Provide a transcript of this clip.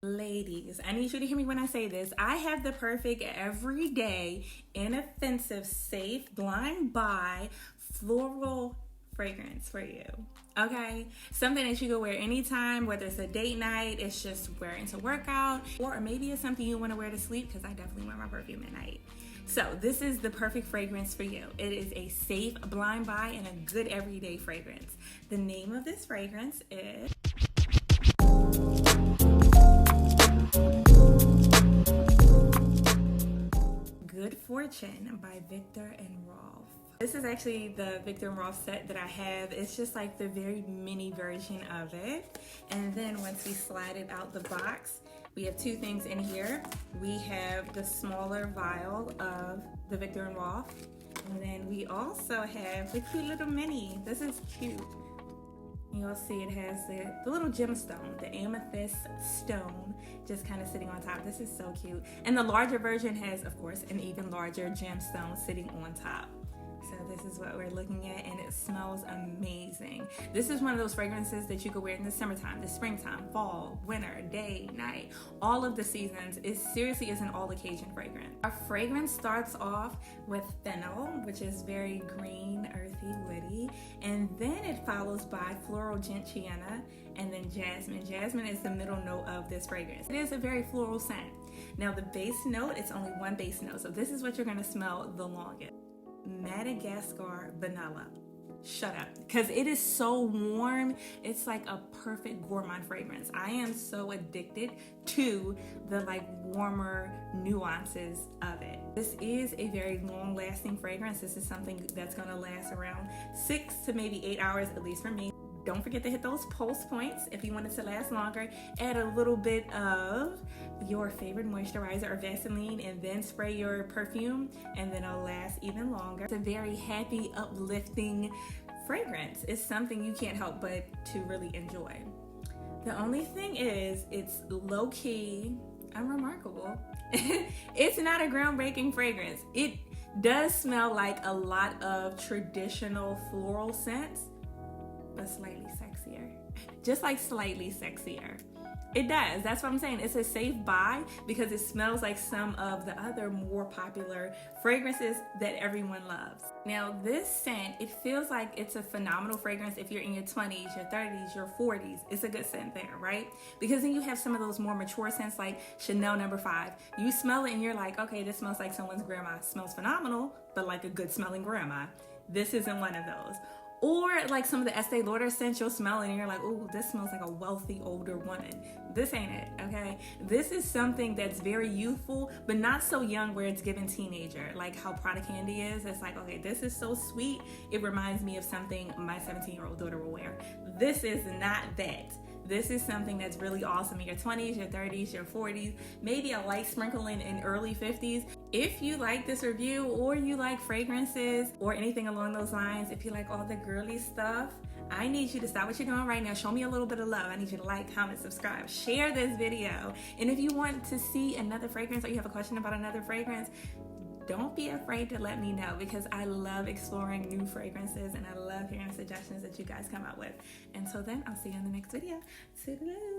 Ladies, I need you to hear me when I say this. I have the perfect everyday, inoffensive, safe, blind buy floral fragrance for you. Okay? Something that you can wear anytime, whether it's a date night, it's just wearing to work out, or maybe it's something you want to wear to sleep, because I definitely wear my perfume at night. So this is the perfect fragrance for you. It is a safe blind buy and a good everyday fragrance. The name of this fragrance is Good Fortune by Viktor&Rolf. This is actually the Viktor&Rolf set that I have. It's just like the very mini version of it. And then once we slide it out the box, we have two things in here. We have the smaller vial of the Viktor&Rolf. And then we also have the cute little mini. This is cute. You'll see it has the little gemstone, the amethyst stone, just kind of sitting on top. This is so cute. And the larger version has, of course, an even larger gemstone sitting on top. So this is what we're looking at, and it smells amazing. This is one of those fragrances that you could wear in the summertime, the springtime, fall, winter, day, night, all of the seasons. It seriously is an all occasion fragrance. Our fragrance starts off with fennel, which is very green, earthy, woody, and then it follows by floral gentiana, and then jasmine. Jasmine is the middle note of this fragrance. It is a very floral scent. Now the base note, it's only one base note, so this is what you're gonna smell the longest. Madagascar vanilla. Shut up, because it is so warm. It's like a perfect gourmand fragrance. I am so addicted to the warmer nuances of it. This is a very long lasting fragrance. This is something that's going to last around 6 to maybe 8 hours, at least for me. Don't forget to hit those pulse points if you want it to last longer. Add a little bit of your favorite moisturizer or Vaseline, and then spray your perfume, and then it'll last even longer. It's a very happy, uplifting fragrance. It's something you can't help but to really enjoy. The only thing is, it's low-key unremarkable. It's not a groundbreaking fragrance. It does smell like a lot of traditional floral scents, but slightly sexier. Just like slightly sexier. It does. That's what I'm saying. It's a safe buy because it smells like some of the other more popular fragrances that everyone loves. Now this scent, it feels like it's a phenomenal fragrance if you're in your 20s, your 30s, your 40s. It's a good scent there, right? Because then you have some of those more mature scents like Chanel No. 5. You smell it and you're like, okay, this smells like someone's grandma. It smells phenomenal, but like a good smelling grandma. This isn't one of those. Or like some of the Estee Lauder scents you'll smell and you're like, ooh, this smells like a wealthy older woman. This ain't it, okay? This is something that's very youthful, but not so young where it's given teenager, like how Prada Candy is. It's like, okay, this is so sweet. It reminds me of something my 17-year-old daughter will wear. This is not that. This is something that's really awesome in your 20s, your 30s, your 40s, maybe a light sprinkling in early 50s. If you like this review, or you like fragrances or anything along those lines, if you like all the girly stuff, I need you to stop what you're doing right now. Show me a little bit of love. I need you to like, comment, subscribe, share this video. And if you want to see another fragrance, or you have a question about another fragrance, don't be afraid to let me know, because I love exploring new fragrances and I love hearing suggestions that you guys come up with. Until then, I'll see you in the next video. Toodaloo.